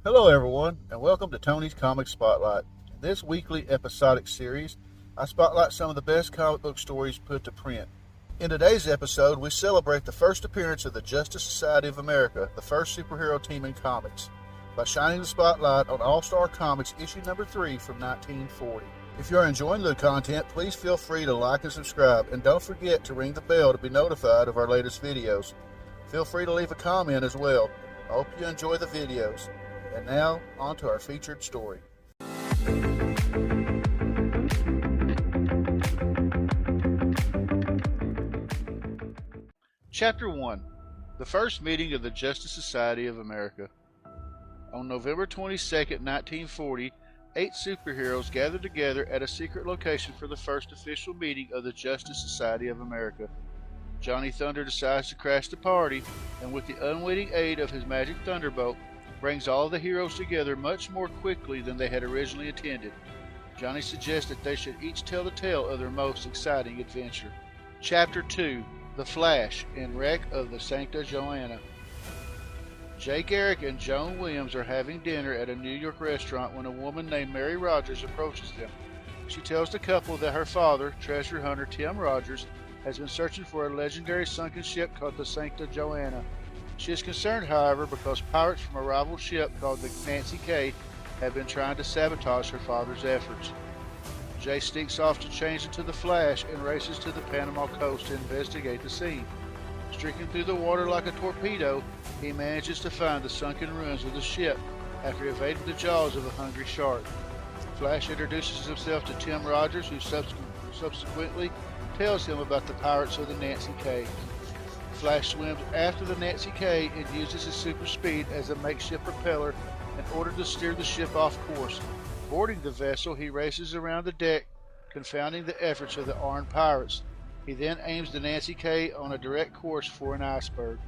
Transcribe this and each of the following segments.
Hello, everyone, and welcome to Tony's Comic Spotlight. In this weekly episodic series, I spotlight some of the best comic book stories put to print. In today's episode, we celebrate the first appearance of the Justice Society of America, the first superhero team in comics, by shining the spotlight on All-Star Comics issue number 3 from 1940. If you are enjoying the content, please feel free to like and subscribe, and don't forget to ring the bell to be notified of our latest videos. Feel free to leave a comment as well. I hope you enjoy the videos. And now, on to our featured story. Chapter 1. The First Meeting of the Justice Society of America. On November 22, 1940, 8 superheroes gathered together at a secret location for the first official meeting of the Justice Society of America. Johnny Thunder decides to crash the party, and with the unwitting aid of his magic thunderbolt, brings all the heroes together much more quickly than they had originally intended. Johnny suggests that they should each tell the tale of their most exciting adventure. Chapter 2. The Flash and Wreck of the Sancta Joanna. Jay Garrick and Joan Williams are having dinner at a New York restaurant when a woman named Mary Rogers approaches them. She tells the couple that her father, treasure hunter Tim Rogers, has been searching for a legendary sunken ship called the Sancta Joanna. She is concerned, however, because pirates from a rival ship called the Nancy K have been trying to sabotage her father's efforts. Jay sneaks off to change into the Flash and races to the Panama coast to investigate the scene. Streaking through the water like a torpedo, he manages to find the sunken ruins of the ship after evading the jaws of a hungry shark. Flash introduces himself to Tim Rogers, who subsequently tells him about the pirates of the Nancy K. Flash swims after the Nancy K and uses his super speed as a makeshift propeller in order to steer the ship off course. Boarding the vessel, he races around the deck, confounding the efforts of the armed pirates. He then aims the Nancy K on a direct course for an iceberg.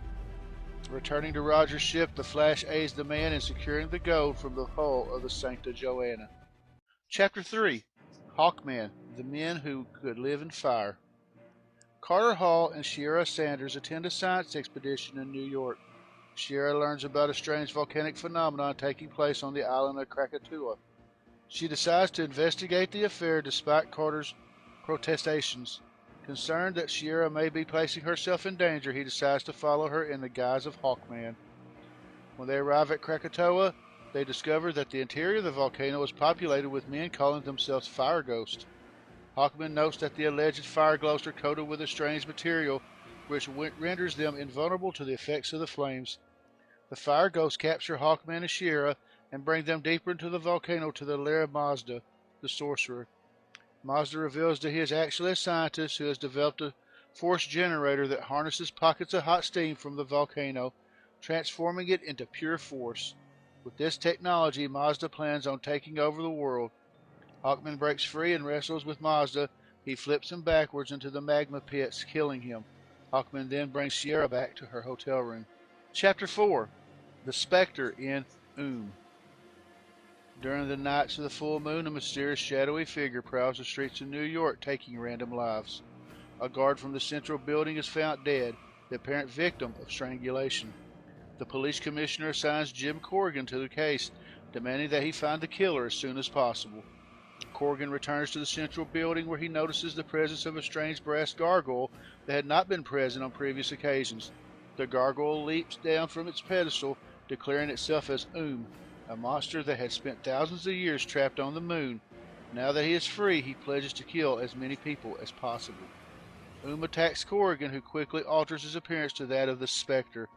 Returning to Rogers' ship, the Flash aids the man in securing the gold from the hull of the Sancta Joanna. Chapter 3. Hawkman, the Men Who Could Live in Fire. Carter Hall and Shiera Sanders attend a science expedition in New York. Shiera learns about a strange volcanic phenomenon taking place on the island of Krakatoa. She decides to investigate the affair despite Carter's protestations. Concerned that Shiera may be placing herself in danger, he decides to follow her in the guise of Hawkman. When they arrive at Krakatoa, they discover that the interior of the volcano is populated with men calling themselves fire ghosts. Hawkman notes that the alleged fire ghosts are coated with a strange material which renders them invulnerable to the effects of the flames. The fire ghosts capture Hawkman and Shiera and bring them deeper into the volcano to the lair of Mazda, the sorcerer. Mazda reveals that he is actually a scientist who has developed a force generator that harnesses pockets of hot steam from the volcano, transforming it into pure force. With this technology, Mazda plans on taking over the world. Hawkman breaks free and wrestles with Mazda. He flips him backwards into the magma pits, killing him. Hawkman then brings Shiera back to her hotel room. Chapter 4. The Spectre in During the nights of the full moon, a mysterious shadowy figure prowls the streets of New York, taking random lives. A guard from the central building is found dead, the apparent victim of strangulation. The police commissioner assigns Jim Corrigan to the case, demanding that he find the killer as soon as possible. Corrigan returns to the central building where he notices the presence of a strange brass gargoyle that had not been present on previous occasions. The gargoyle leaps down from its pedestal, declaring itself as a monster that had spent thousands of years trapped on the moon. Now that he is free, he pledges to kill as many people as possible. Attacks Corrigan, who quickly alters his appearance to that of the Spectre.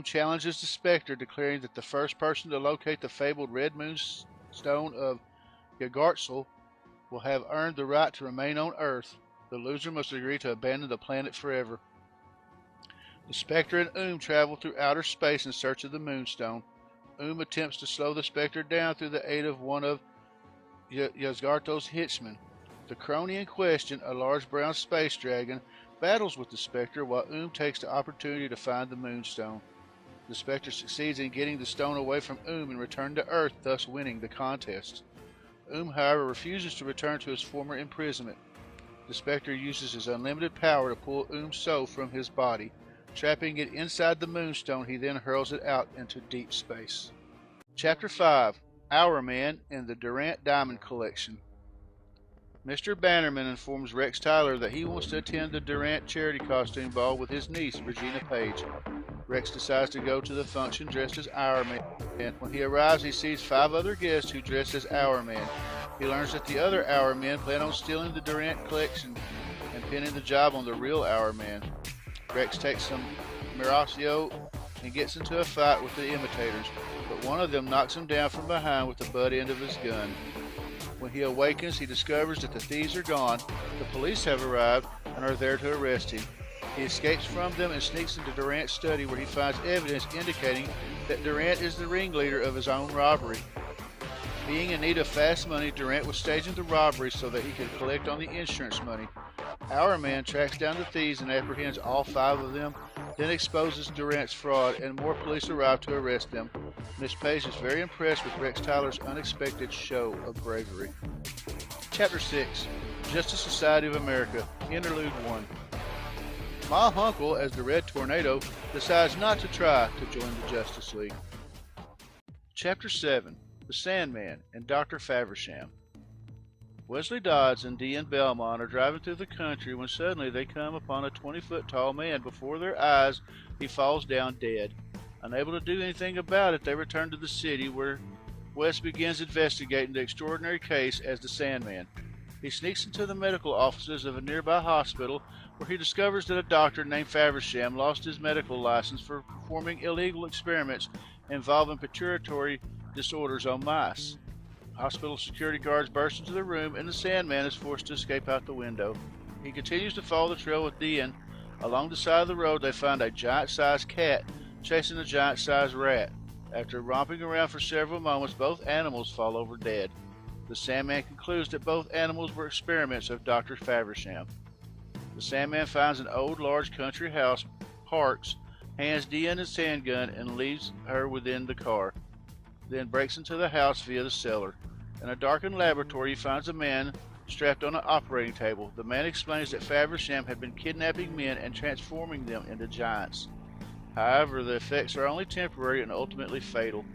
Challenges the Spectre, declaring that the first person to locate the fabled red moonstone of Yagartsel will have earned the right to remain on Earth. The loser must agree to abandon the planet forever. The Spectre and travel through outer space in search of the Moonstone. Attempts to slow the Spectre down through the aid of one of Yazgarto's henchmen. The crony in question, a large brown space dragon, battles with the Spectre while takes the opportunity to find the Moonstone. The Spectre succeeds in getting the stone away from and return to Earth, thus winning the contest. However, refuses to return to his former imprisonment. The Spectre uses his unlimited power to pull soul from his body. Trapping it inside the Moonstone, he then hurls it out into deep space. Chapter 5, Our Man in the Durant Diamond Collection. Mr. Bannerman informs Rex Tyler that he wants to attend the Durant charity costume ball with his niece, Regina Page. Rex decides to go to the function dressed as Our Man. When he arrives, he sees 5 other guests who dress as Our Man. He learns that the other Our Men plan on stealing the Durant collection and pinning the job on the real Our Man. Rex takes some Mauricio and gets into a fight with the imitators, but one of them knocks him down from behind with the butt end of his gun. When he awakens, he discovers that the thieves are gone, the police have arrived and are there to arrest him. He escapes from them and sneaks into Durant's study, where he finds evidence indicating that Durant is the ringleader of his own robbery. Being in need of fast money, Durant was staging the robbery so that he could collect on the insurance money. Our Man tracks down the thieves and apprehends all 5 of them, then exposes Durant's fraud, and more police arrive to arrest them. Miss Page is very impressed with Rex Tyler's unexpected show of bravery. Chapter 6, Justice Society of America, Interlude 1. Ma Hunkel, as the Red Tornado, decides not to try to join the Justice League. Chapter 7, The Sandman and Dr. Faversham. Wesley Dodds and Dean Belmont are driving through the country when suddenly they come upon a 20-foot tall man. Before their eyes, he falls down dead. Unable to do anything about it, they return to the city, where Wes begins investigating the extraordinary case as the Sandman. He sneaks into the medical offices of a nearby hospital, where he discovers that a doctor named Faversham lost his medical license for performing illegal experiments involving pituitary disorders on mice. Hospital security guards burst into the room, and the Sandman is forced to escape out the window. He continues to follow the trail with Dean. Along the side of the road, they find a giant-sized cat chasing a giant-sized rat. After romping around for several moments, both animals fall over dead. The Sandman concludes that both animals were experiments of Dr. Faversham. The Sandman finds an old, large country house, parks, hands Dean his handgun, and leaves her within the car, then breaks into the house via the cellar. In a darkened laboratory, he finds a man strapped on an operating table. The man explains that Faversham had been kidnapping men and transforming them into giants. However, the effects are only temporary and ultimately fatal.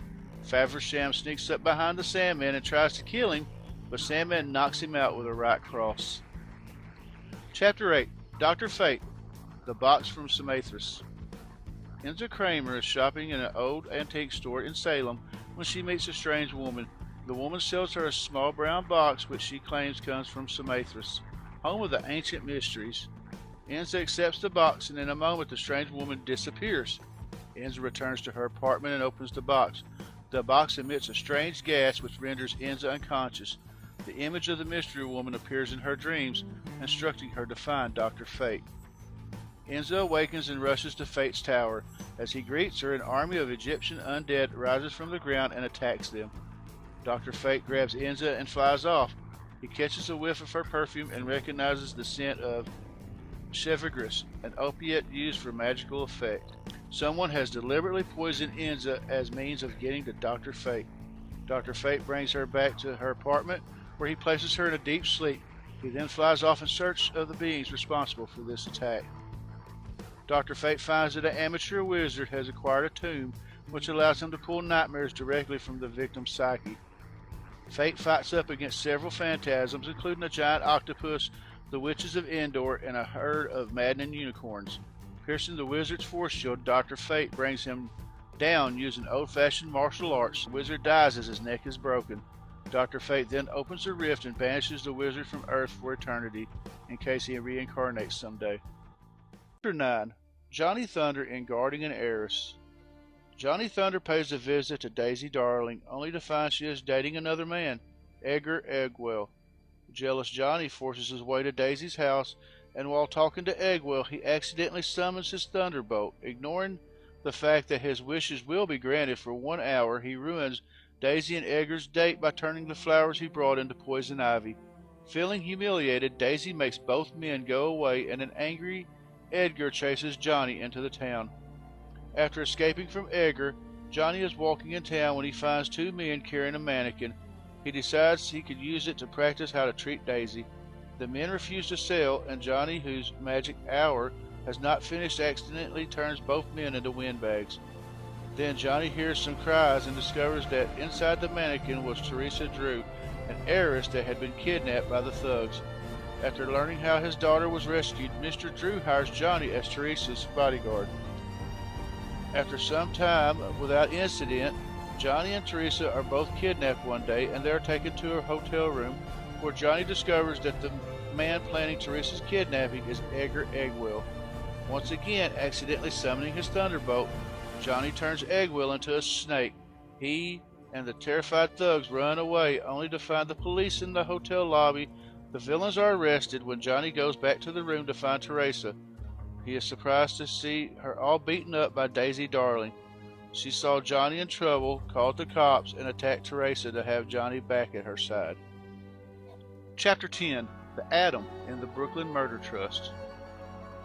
Faversham sneaks up behind the Sandman and tries to kill him, but Sandman knocks him out with a right cross. Chapter 8, Dr. Fate, The Box from Samothrace. Enza Kramer is shopping in an old antique store in Salem when she meets a strange woman. The woman sells her a small brown box which she claims comes from Samothrace, home of the ancient mysteries. Enza accepts the box, and in a moment the strange woman disappears. Enza returns to her apartment and opens the box. The box emits a strange gas which renders Enza unconscious. The image of the mystery woman appears in her dreams, instructing her to find Dr. Fate. Enza awakens and rushes to Fate's tower. As he greets her, an army of Egyptian undead rises from the ground and attacks them. Dr. Fate grabs Enza and flies off. He catches a whiff of her perfume and recognizes the scent of Chevigris, an opiate used for magical effect. Someone has deliberately poisoned Enza as means of getting to Dr. Fate. Dr. Fate brings her back to her apartment, where he places her in a deep sleep. He then flies off in search of the beings responsible for this attack. Dr. Fate finds that an amateur wizard has acquired a tomb, which allows him to pull nightmares directly from the victim's psyche. Fate fights up against several phantasms, including a giant octopus, the witches of Endor, and a herd of maddening unicorns. Piercing the wizard's force shield, Dr. Fate brings him down using old-fashioned martial arts. The wizard dies as his neck is broken. Dr. Fate then opens a rift and banishes the wizard from Earth for eternity, in case he reincarnates someday. Chapter 9, Johnny Thunder in Guarding an Heiress. Johnny Thunder pays a visit to Daisy Darling, only to find she is dating another man, Edgar Eggwell. Jealous Johnny forces his way to Daisy's house, and while talking to Eggwell, he accidentally summons his Thunderbolt. Ignoring the fact that his wishes will be granted for 1 hour, he ruins Daisy and Edgar's date by turning the flowers he brought into poison ivy. Feeling humiliated, Daisy makes both men go away, and an angry Edgar chases Johnny into the town. After escaping from Edgar, Johnny is walking in town when he finds 2 men carrying a mannequin. He decides he could use it to practice how to treat Daisy. The men refuse to sell, and Johnny, whose magic hour has not finished, accidentally turns both men into windbags. Then Johnny hears some cries and discovers that inside the mannequin was Teresa Drew, an heiress that had been kidnapped by the thugs. After learning how his daughter was rescued, Mr. Drew hires Johnny as Teresa's bodyguard. After some time without incident, Johnny and Teresa are both kidnapped one day and they are taken to a hotel room where Johnny discovers that the man planning Teresa's kidnapping is Edgar Eggwell. Once again, accidentally summoning his thunderbolt, Johnny turns Eggwell into a snake. He and the terrified thugs run away only to find the police in the hotel lobby. The villains are arrested when Johnny goes back to the room to find Teresa. He is surprised to see her all beaten up by Daisy Darling. She saw Johnny in trouble, called the cops, and attacked Teresa to have Johnny back at her side. Chapter 10. The Atom in the Brooklyn Murder Trust.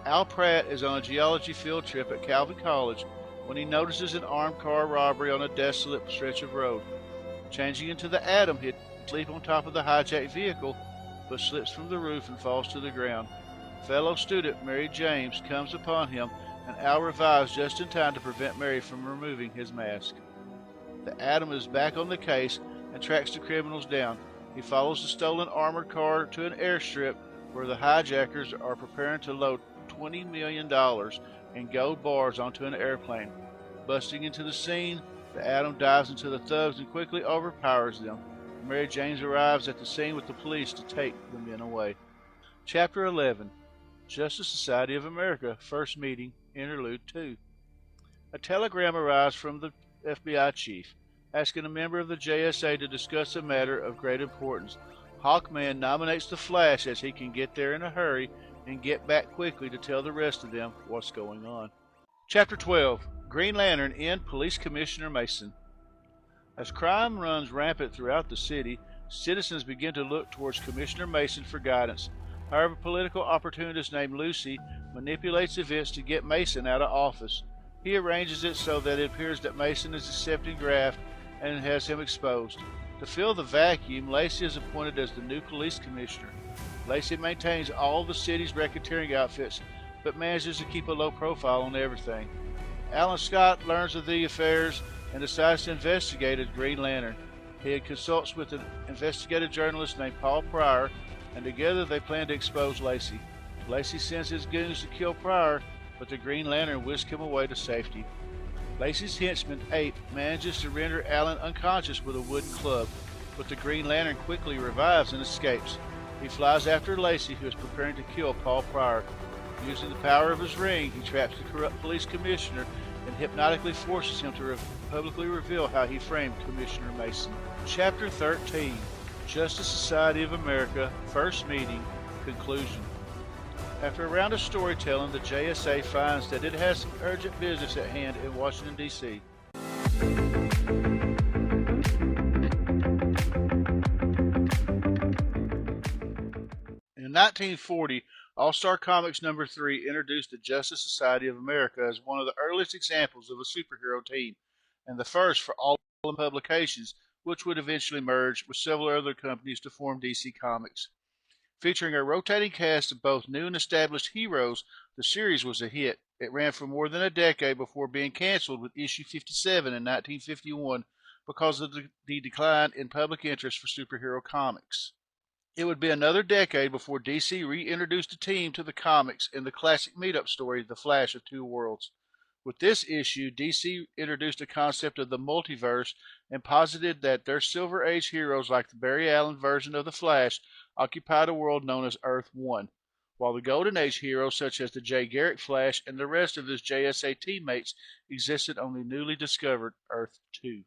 Al Pratt is on a geology field trip at Calvin College when he notices an armed car robbery on a desolate stretch of road. Changing into the Atom, he leaps on top of the hijacked vehicle, but slips from the roof and falls to the ground. Fellow student Mary James comes upon him, and Al revives just in time to prevent Mary from removing his mask. The Atom is back on the case and tracks the criminals down. He follows the stolen armored car to an airstrip where the hijackers are preparing to load $20 million in gold bars onto an airplane. Busting into the scene, the Atom dives into the thugs and quickly overpowers them. Mary James arrives at the scene with the police to take the men away. Chapter 11. Justice Society of America, First Meeting, Interlude 2. A telegram arrives from the FBI chief, asking a member of the JSA to discuss a matter of great importance. Hawkman nominates the Flash as he can get there in a hurry and get back quickly to tell the rest of them what's going on. Chapter 12. Green Lantern and Police Commissioner Mason. As crime runs rampant throughout the city, citizens begin to look towards Commissioner Mason for guidance. However, political opportunist named Lucy manipulates events to get Mason out of office. He arranges it so that it appears that Mason is accepting graft and has him exposed. To fill the vacuum, Lacey is appointed as the new police commissioner. Lacey maintains all the city's racketeering outfits, but manages to keep a low profile on everything. Alan Scott learns of the affairs and decides to investigate a Green Lantern. He consults with an investigative journalist named Paul Pryor, and together they plan to expose Lacey. Lacey sends his goons to kill Pryor, but the Green Lantern whisks him away to safety. Lacey's henchman, Ape, manages to render Alan unconscious with a wooden club, but the Green Lantern quickly revives and escapes. He flies after Lacey, who is preparing to kill Paul Pryor. Using the power of his ring, he traps the corrupt police commissioner and hypnotically forces him to publicly reveal how he framed Commissioner Mason. Chapter 13. Justice Society of America, First Meeting, Conclusion. After a round of storytelling, the JSA finds that it has some urgent business at hand in Washington, D.C. In 1940, All-Star Comics number 3 introduced the Justice Society of America as one of the earliest examples of a superhero team, and the first for all publications, which would eventually merge with several other companies to form DC Comics. Featuring a rotating cast of both new and established heroes, the series was a hit. It ran for more than a decade before being canceled with issue 57 in 1951 because of the decline in public interest for superhero comics. It would be another decade before DC reintroduced the team to the comics in the classic meetup story, The Flash of Two Worlds. With this issue, DC introduced the concept of the multiverse and posited that their Silver Age heroes, like the Barry Allen version of the Flash, occupied a world known as Earth 1, while the Golden Age heroes such as the Jay Garrick Flash and the rest of his JSA teammates existed on the newly discovered Earth 2.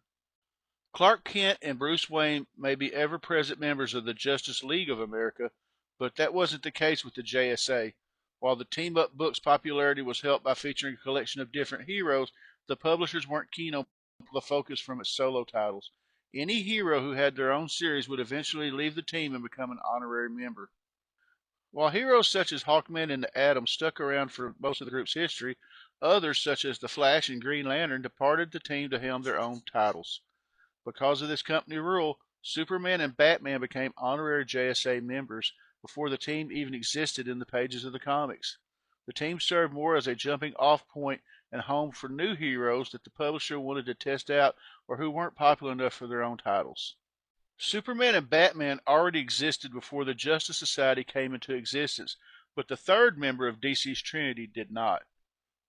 Clark Kent and Bruce Wayne may be ever-present members of the Justice League of America, but that wasn't the case with the JSA. While the team-up book's popularity was helped by featuring a collection of different heroes, the publishers weren't keen on the focus from its solo titles. Any hero who had their own series would eventually leave the team and become an honorary member. While heroes such as Hawkman and the Atom stuck around for most of the group's history, others such as the Flash and Green Lantern departed the team to helm their own titles. Because of this company rule, Superman and Batman became honorary JSA members before the team even existed in the pages of the comics. The team served more as a jumping off point and home for new heroes that the publisher wanted to test out or who weren't popular enough for their own titles. Superman and Batman already existed before the Justice Society came into existence, but the third member of DC's Trinity did not.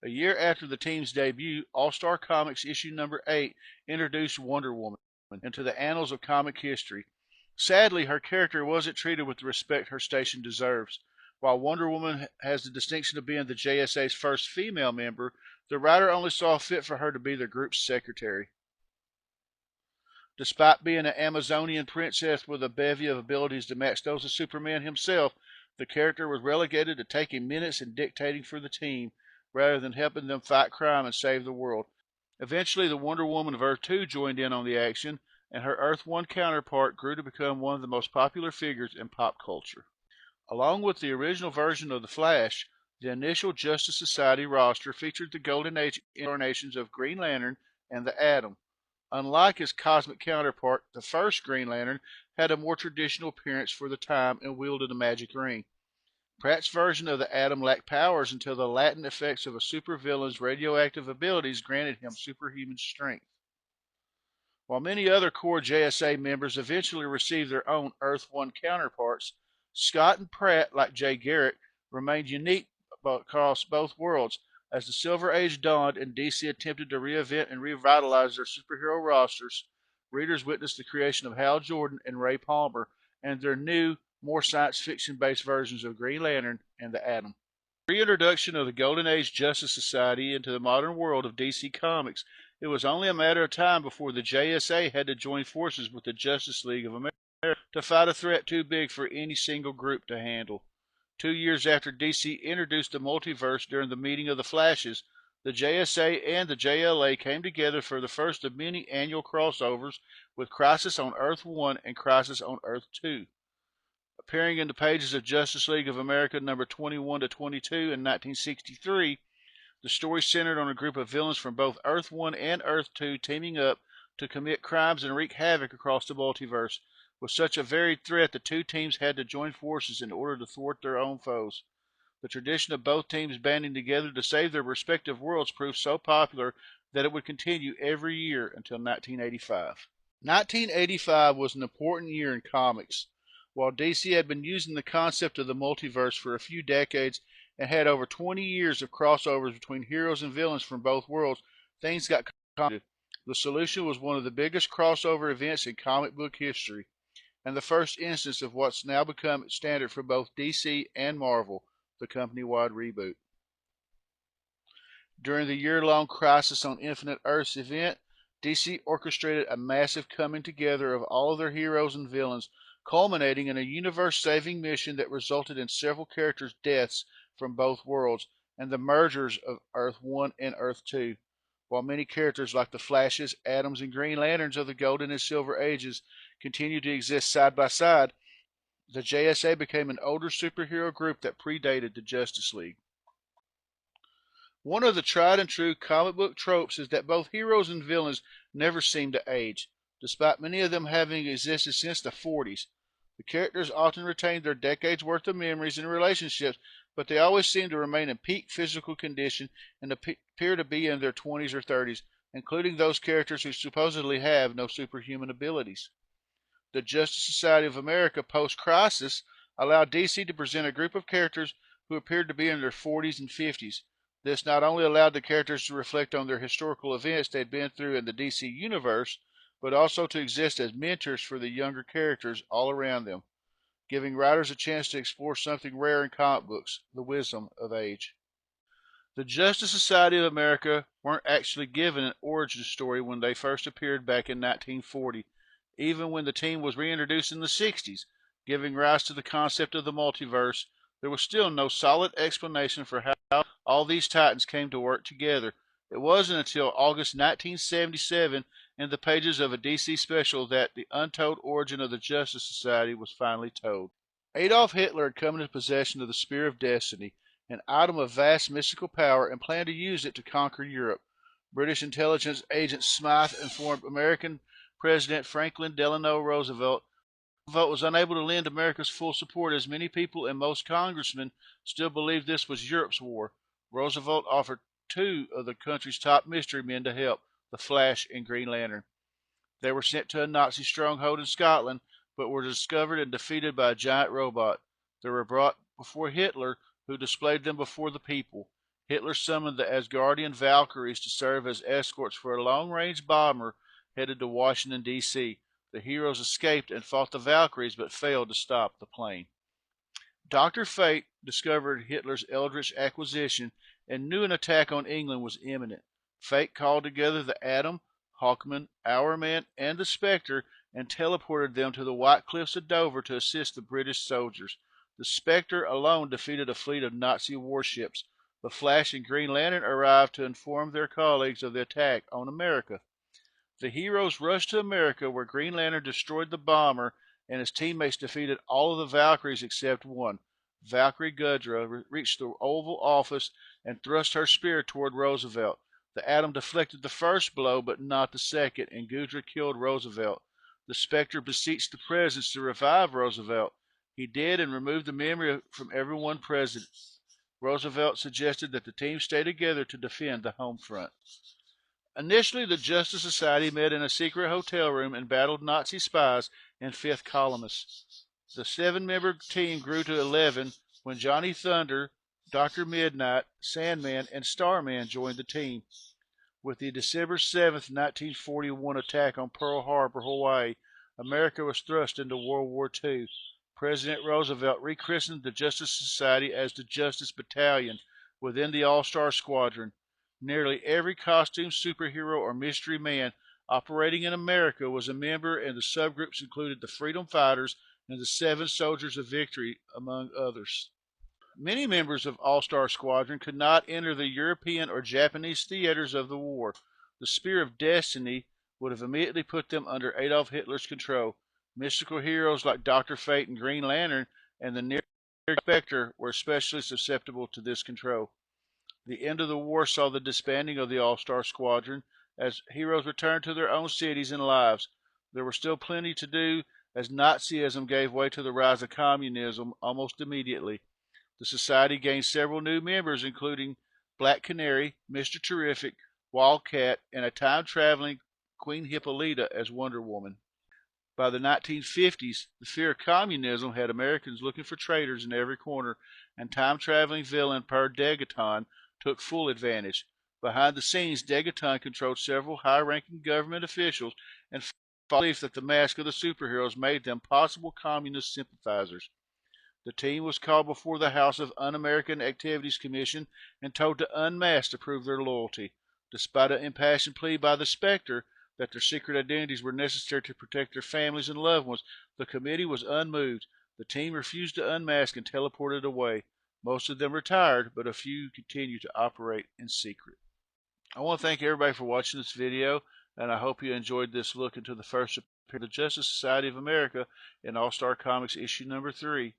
A year after the team's debut, All-Star Comics issue number 8 introduced Wonder Woman into the annals of comic history. Sadly, her character wasn't treated with the respect her station deserves. While Wonder Woman has the distinction of being the JSA's first female member, the writer only saw fit for her to be the group's secretary. Despite being an Amazonian princess with a bevy of abilities to match those of Superman himself, the character was relegated to taking minutes and dictating for the team, rather than helping them fight crime and save the world. Eventually, the Wonder Woman of Earth 2 joined in on the action, and her Earth 1 counterpart grew to become one of the most popular figures in pop culture. Along with the original version of The Flash, the initial Justice Society roster featured the Golden Age incarnations of Green Lantern and the Atom. Unlike his cosmic counterpart, the first Green Lantern had a more traditional appearance for the time and wielded a magic ring. Pratt's version of the Atom lacked powers until the latent effects of a supervillain's radioactive abilities granted him superhuman strength. While many other core JSA members eventually received their own Earth 1 counterparts, Scott and Pratt, like Jay Garrick, remained unique across both worlds. As the Silver Age dawned and DC attempted to reinvent and revitalize their superhero rosters, readers witnessed the creation of Hal Jordan and Ray Palmer and their new, more science fiction based versions of Green Lantern and the Atom. The reintroduction of the Golden Age Justice Society into the modern world of DC Comics, it was only a matter of time before the JSA had to join forces with the Justice League of America to fight a threat too big for any single group to handle. 2 years after DC introduced the multiverse during the meeting of the Flashes, the JSA and the JLA came together for the first of many annual crossovers with Crisis on Earth 1 and Crisis on Earth 2. Appearing in the pages of Justice League of America number 21 to 22 in 1963, the story centered on a group of villains from both Earth 1 and Earth 2 teaming up to commit crimes and wreak havoc across the multiverse. With such a varied threat, the two teams had to join forces in order to thwart their own foes. The tradition of both teams banding together to save their respective worlds proved so popular that it would continue every year until 1985. 1985 was an important year in comics. While DC had been using the concept of the multiverse for a few decades and had over 20 years of crossovers between heroes and villains from both worlds, things got complicated. The solution was one of the biggest crossover events in comic book history, and the first instance of what's now become standard for both DC and Marvel, the company-wide reboot. During the year-long Crisis on Infinite Earths event, DC orchestrated a massive coming together of all of their heroes and villains, culminating in a universe-saving mission that resulted in several characters' deaths from both worlds, and the mergers of Earth 1 and Earth 2. While many characters like the Flashes, Atoms, and Green Lanterns of the Golden and Silver Ages continue to exist side by side, the JSA became an older superhero group that predated the Justice League. One of the tried and true comic book tropes is that both heroes and villains never seem to age, despite many of them having existed since the 40s. The characters often retain their decades worth of memories and relationships, but they always seem to remain in peak physical condition and appear to be in their 20s or 30s, including those characters who supposedly have no superhuman abilities. The Justice Society of America post-Crisis allowed DC to present a group of characters who appeared to be in their 40s and 50s. This not only allowed the characters to reflect on their historical events they'd been through in the DC universe, but also to exist as mentors for the younger characters all around them, giving writers a chance to explore something rare in comic books, the wisdom of age. The Justice Society of America weren't actually given an origin story when they first appeared back in 1940, even when the team was reintroduced in the 60s, giving rise to the concept of the multiverse. There was still no solid explanation for how all these titans came to work together. It wasn't until August 1977 in the pages of a DC special that the untold origin of the Justice Society was finally told. Adolf Hitler had come into possession of the Spear of Destiny, an item of vast mystical power, and planned to use it to conquer Europe. British intelligence agent Smythe informed American President Franklin Delano Roosevelt. Roosevelt was unable to lend America's full support as many people and most congressmen still believed this was Europe's war. Roosevelt offered two of the country's top mystery men to help, the Flash and Green Lantern. They were sent to a Nazi stronghold in Scotland, but were discovered and defeated by a giant robot. They were brought before Hitler, who displayed them before the people. Hitler summoned the Asgardian Valkyries to serve as escorts for a long-range bomber headed to Washington, D.C. The heroes escaped and fought the Valkyries, but failed to stop the plane. Dr. Fate discovered Hitler's eldritch acquisition and knew an attack on England was imminent. Fate called together the Atom, Hawkman, Hourman, and the Spectre and teleported them to the White Cliffs of Dover to assist the British soldiers. The Spectre alone defeated a fleet of Nazi warships. The Flash and Green Lantern arrived to inform their colleagues of the attack on America. The heroes rushed to America, where Green Lantern destroyed the bomber and his teammates defeated all of the Valkyries except one. Valkyrie Gudra reached the Oval Office and thrust her spear toward Roosevelt. The Atom deflected the first blow, but not the second, and Gudra killed Roosevelt. The Spectre beseeched the presidents to revive Roosevelt. He did and removed the memory from everyone present. Roosevelt suggested that the team stay together to defend the home front. Initially, the Justice Society met in a secret hotel room and battled Nazi spies and fifth columnists. The 7-member team grew to 11 when Johnny Thunder, Dr. Midnight, Sandman, and Starman joined the team. With the December 7th, 1941 attack on Pearl Harbor, Hawaii, America was thrust into World War II. President Roosevelt rechristened the Justice Society as the Justice Battalion within the All-Star Squadron. Nearly every costume superhero or mystery man operating in America was a member, and the subgroups included the Freedom Fighters and the Seven Soldiers of Victory, among others. Many members of All-Star Squadron could not enter the European or Japanese theaters of the war. The Spear of Destiny would have immediately put them under Adolf Hitler's control. Mystical heroes like Dr. Fate and Green Lantern and the Near Spectre were especially susceptible to this control. The end of the war saw the disbanding of the All-Star Squadron as heroes returned to their own cities and lives. There was still plenty to do as Nazism gave way to the rise of communism almost immediately. The society gained several new members, including Black Canary, Mr. Terrific, Wildcat, and a time-traveling Queen Hippolyta as Wonder Woman. By the 1950s, the fear of communism had Americans looking for traitors in every corner, and time-traveling villain Per Degaton took full advantage. Behind the scenes, Degaton controlled several high-ranking government officials and believed that the mask of the superheroes made them possible communist sympathizers. The team was called before the House of Un-American Activities Commission and told to unmask to prove their loyalty. Despite an impassioned plea by the Spectre that their secret identities were necessary to protect their families and loved ones, the committee was unmoved. The team refused to unmask and teleported away. Most of them retired, but a few continue to operate in secret. I want to thank everybody for watching this video, and I hope you enjoyed this look into the first appearance of the Justice Society of America in All-Star Comics issue number 3.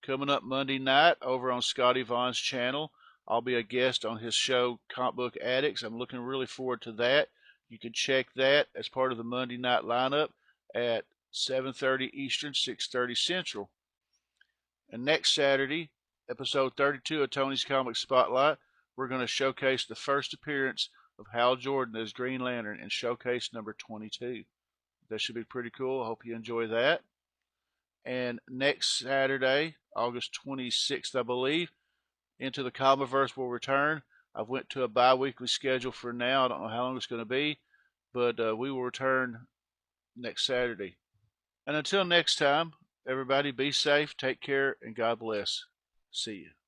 Coming up Monday night over on Scotty Vaughn's channel, I'll be a guest on his show Comic Book Addicts. I'm looking really forward to that. You can check that as part of the Monday night lineup at 7:30 Eastern, 6:30 Central. And next Saturday, episode 32 of Tony's Comic Spotlight, we're going to showcase the first appearance of Hal Jordan as Green Lantern in showcase number 22. That should be pretty cool. I hope you enjoy that. And next Saturday, August 26th, I believe, Into the Comiverse will return. I've went to a bi-weekly schedule for now. I don't know how long it's going to be, but we will return next Saturday. And until next time, everybody be safe, take care, and God bless. See you.